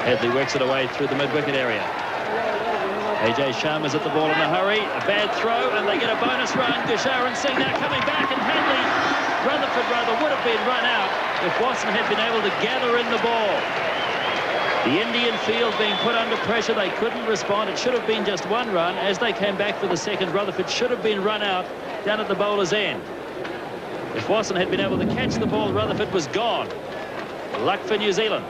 Headley works it away through the mid-wicket area. AJ Sharma's at the ball in a hurry. A bad throw, and they get a bonus run. Gusharan Singh now coming back, and Rutherford rather would have been run out if Watson had been able to gather in the ball. The Indian field being put under pressure. They couldn't respond. It should have been just one run. As they came back for the second, Rutherford should have been run out down at the bowler's end. If Watson had been able to catch the ball, Rutherford was gone. Luck for New Zealand.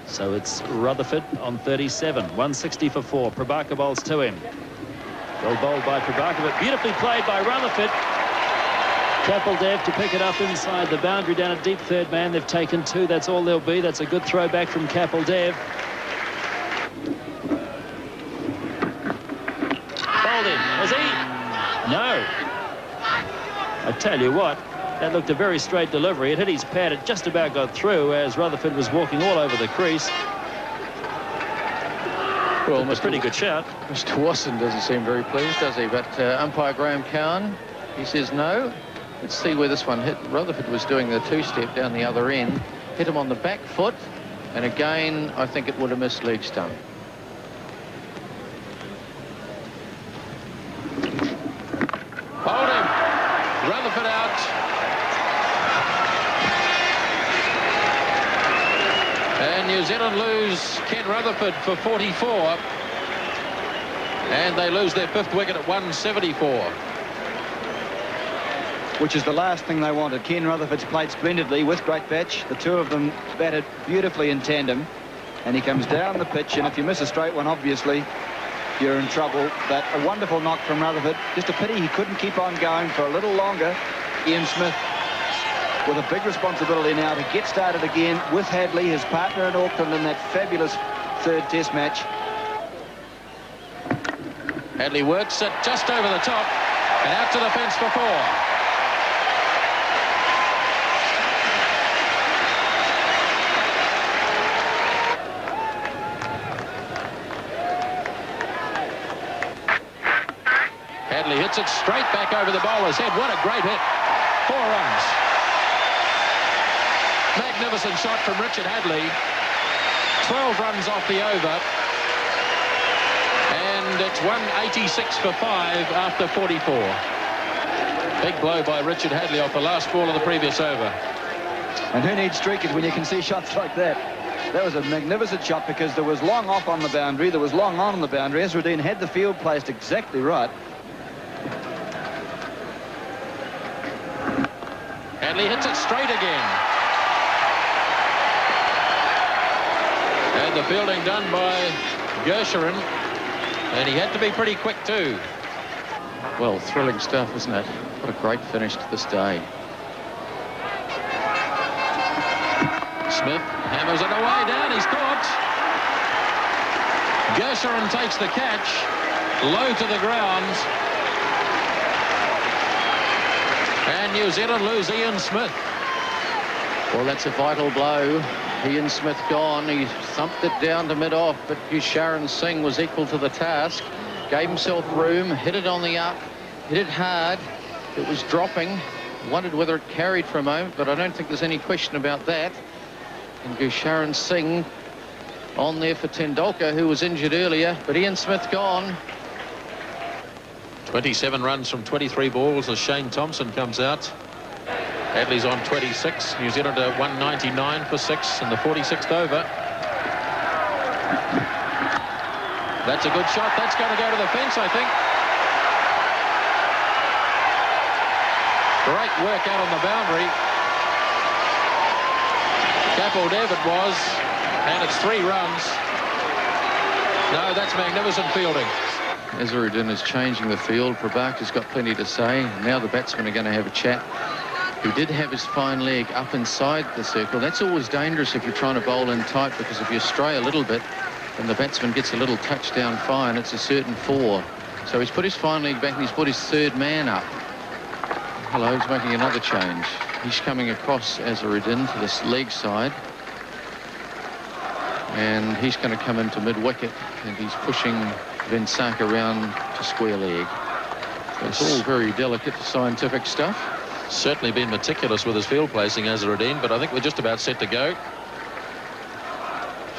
So it's Rutherford on 37. 160 for 4. Prabhakar bowls to him. Well bowled by Prabhakar, but beautifully played by Rutherford. Kapil to pick it up inside the boundary down at deep third man. They've taken 2. That's all there'll be. That's a good throw back from Kapil. Bowled in. Was he? No. I tell you what, that looked a very straight delivery. It hit his pad. It just about got through as Rutherford was walking all over the crease. Well, it was a pretty good shout. Mr. Watson doesn't seem very pleased, does he? But umpire Graham Cowan, he says no. Let's see where this one hit. Rutherford was doing the 2-step down the other end. Hit him on the back foot. And again, I think it would have missed leg stump. Hold him. Rutherford out. And New Zealand lose Ken Rutherford for 44. And they lose their 5th wicket at 174. Which is the last thing they wanted. Ken Rutherford's played splendidly with great batch. The two of them batted beautifully in tandem. And he comes down the pitch, and if you miss a straight one, obviously, you're in trouble. But a wonderful knock from Rutherford. Just a pity he couldn't keep on going for a little longer. Ian Smith with a big responsibility now to get started again with Hadley, his partner in Auckland, in that fabulous 3rd Test match. Hadley works it just over the top and out to the fence for 4. Hadley hits it straight back over the bowler's head. What a great hit. 4 runs. Magnificent shot from Richard Hadley. 12 runs off the over. And it's 186 for 5 after 44. Big blow by Richard Hadley off the last ball of the previous over. And who needs streakers when you can see shots like that? That was a magnificent shot because there was long off on the boundary. There was long on the boundary. Ezra-Udin had the field placed exactly right. Hadley hits it straight again. And the fielding done by Gusharan. And he had to be pretty quick too. Well, thrilling stuff, isn't it? What a great finish to this day. Smith hammers it away down. He's caught. Gusharan takes the catch. Low to the ground. And New Zealand lose Ian Smith. Well, that's a vital blow. Ian Smith gone. He thumped it down to mid-off, but Gusharan Singh was equal to the task. Gave himself room, hit it on the up, hit it hard. It was dropping. Wondered whether it carried for a moment, but I don't think there's any question about that. And Gusharan Singh on there for Tendulkar, who was injured earlier, but Ian Smith gone. 27 runs from 23 balls as Shane Thompson comes out. Hadley's on 26. New Zealand at 199 for 6 in the 46th over. That's a good shot. That's going to go to the fence, I think. Great work out on the boundary. Kapil it was, and it's 3 runs. No, that's magnificent fielding. Ezra-Udin is changing the field. Prabhakar's got plenty to say. Now the batsmen are going to have a chat. He did have his fine leg up inside the circle. That's always dangerous if you're trying to bowl in tight, because if you stray a little bit and the batsman gets a little touchdown fine, it's a certain 4. So he's put his fine leg back and he's put his 3rd man up. Hello, he's making another change. He's coming across Ezra-Udin to this leg side. And he's going to come into mid-wicket, and he's pushing Vensak around to square leg. So it's all very delicate scientific stuff. Certainly been meticulous with his field placing, Ezra-Udin, but I think we're just about set to go.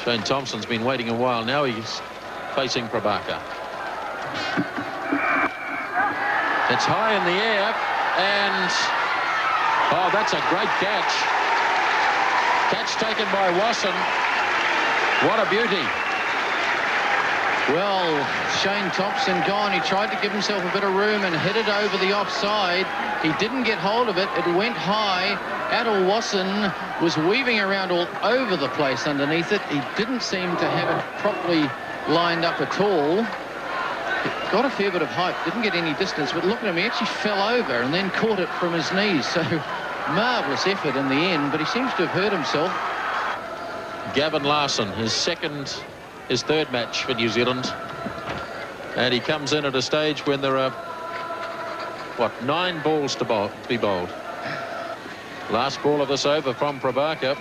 Shane Thompson's been waiting a while. Now he's facing Prabhakar. It's high in the air, and oh, that's a great catch. Catch taken by Wasson. What a beauty. Well, Shane Thompson gone. He tried to give himself a bit of room and hit it over the offside. He didn't get hold of it. It went high. Adil Wasson was weaving around all over the place underneath it. He didn't seem to have it properly lined up at all. It got a fair bit of height, didn't get any distance, but look at him, he actually fell over and then caught it from his knees. So marvellous effort in the end, but he seems to have hurt himself. Gavin Larson, his third match for New Zealand. And he comes in at a stage when there are, what, 9 balls to be bowled. Last ball of this over from Prabhakar.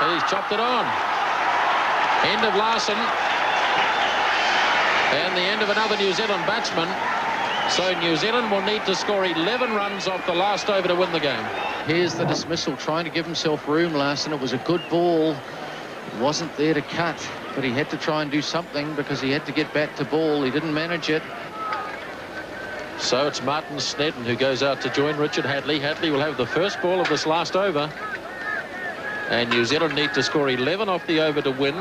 He's chopped it on. End of Larson. And the end of another New Zealand batsman. So New Zealand will need to score 11 runs off the last over to win the game. Here's the dismissal, trying to give himself room, Larson. It was a good ball. It wasn't there to cut, but he had to try and do something because he had to get back to ball. He didn't manage it. So it's Martin Snedden who goes out to join Richard Hadlee. Hadlee will have the first ball of this last over. And New Zealand need to score 11 off the over to win.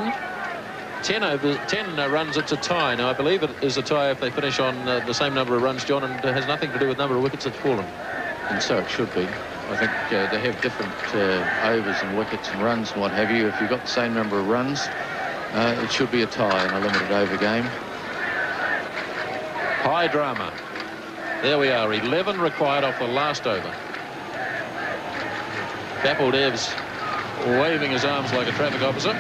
10 runs, it's a tie. Now, I believe it is a tie if they finish on the same number of runs, John, and it has nothing to do with number of wickets that's fallen. And so it should be. I think they have different overs and wickets and runs and what have you. If you've got the same number of runs, it should be a tie in a limited over game. High drama. There we are, 11 required off the last over. Kapil Dev's waving his arms like a traffic officer.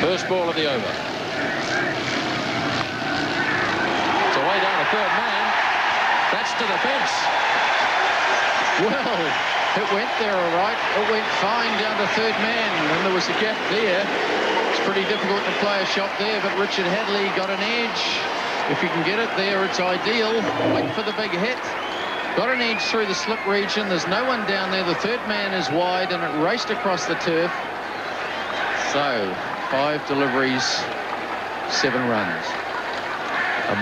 First ball of the over. It's away down a third man. That's to the fence. Well, it went there all right. It went fine down to third man, and there was a gap there. It's pretty difficult to play a shot there, but Richard Hadlee got an edge. If you can get it there, it's ideal. Wait for the big hit. Got an edge through the slip region. There's no one down there. The third man is wide, and it raced across the turf. So 5 deliveries, 7 runs.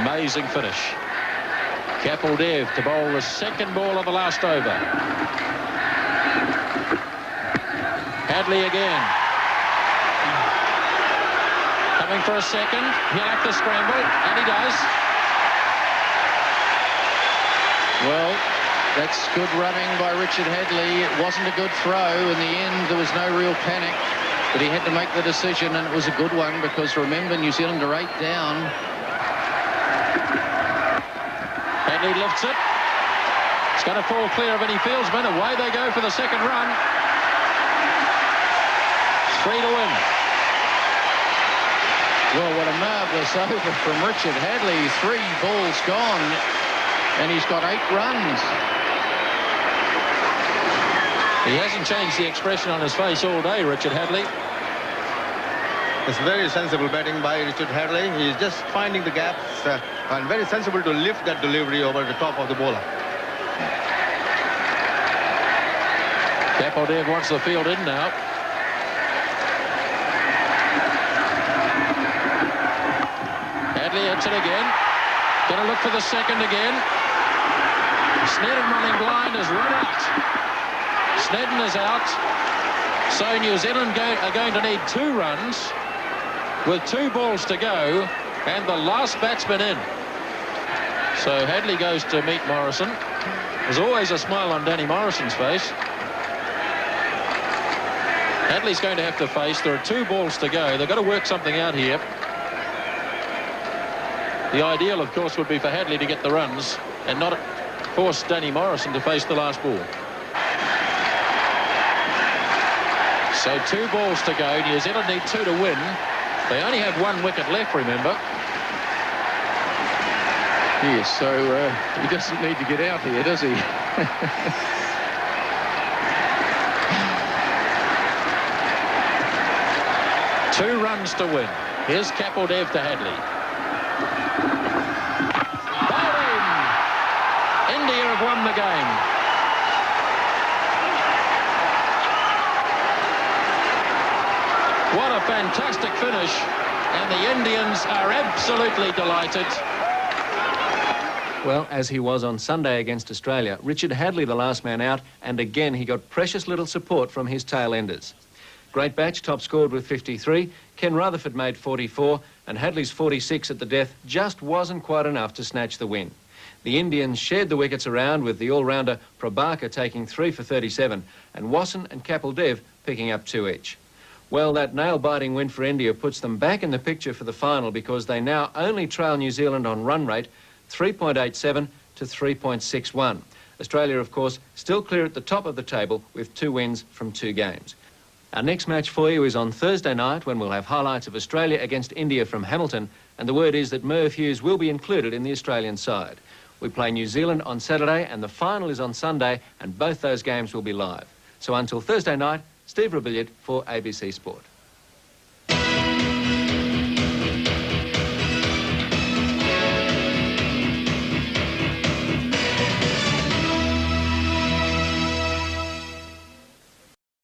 Amazing finish. Kapil Dev to bowl the second ball of the last over. Hadlee again. Coming for a second. He'll have to scramble, and he does. Well, that's good running by Richard Hadlee. It wasn't a good throw. In the end, there was no real panic. But he had to make the decision, and it was a good one because, remember, New Zealand are 8 down. Hadlee lifts it. It's going to fall clear of any fieldsman. Away they go for the second run. 3 to win. Well, what a marvellous over from Richard Hadlee. 3 balls gone, and he's got 8 runs. He hasn't changed the expression on his face all day, Richard Hadlee. It's very sensible batting by Richard Hadlee. He's just finding the gaps and very sensible to lift that delivery over the top of the bowler. Kapil Dev wants the field in now. Hadlee hits it again. Going to look for the second again. Snedden running blind has run out. Snedden is out. So New Zealand are going to need 2 runs with 2 balls to go and the last batsman in. So Hadlee goes to meet Morrison. There's always a smile on Danny Morrison's face. Hadlee's going to have to face. There are 2 balls to go. They've got to work something out here. The ideal, of course, would be for Hadlee to get the runs and not force Danny Morrison to face the last ball. So 2 balls to go. New Zealand need 2 to win. They only have 1 wicket left, remember. Yes, so he doesn't need to get out here, does he? 2 runs to win. Here's Kapil Dev to Hadlee. Bowling! India have won the game. fantastic finish, and the Indians are absolutely delighted. Well, as he was on Sunday against Australia, Richard Hadlee the last man out, and again he got precious little support from his tail-enders. Great Batch top scored with 53, Ken Rutherford made 44, and Hadley's 46 at the death just wasn't quite enough to snatch the win. The Indians shared the wickets around, with the all-rounder Prabhakar taking 3 for 37, and Wasson and Kapil Dev picking up 2 each. Well, that nail-biting win for India puts them back in the picture for the final, because they now only trail New Zealand on run rate 3.87 to 3.61. Australia, of course, still clear at the top of the table with 2 wins from 2 games. Our next match for you is on Thursday night, when we'll have highlights of Australia against India from Hamilton, and the word is that Merv Hughes will be included in the Australian side. We play New Zealand on Saturday, and the final is on Sunday, and both those games will be live. So until Thursday night, Steve Rebillard for ABC Sport.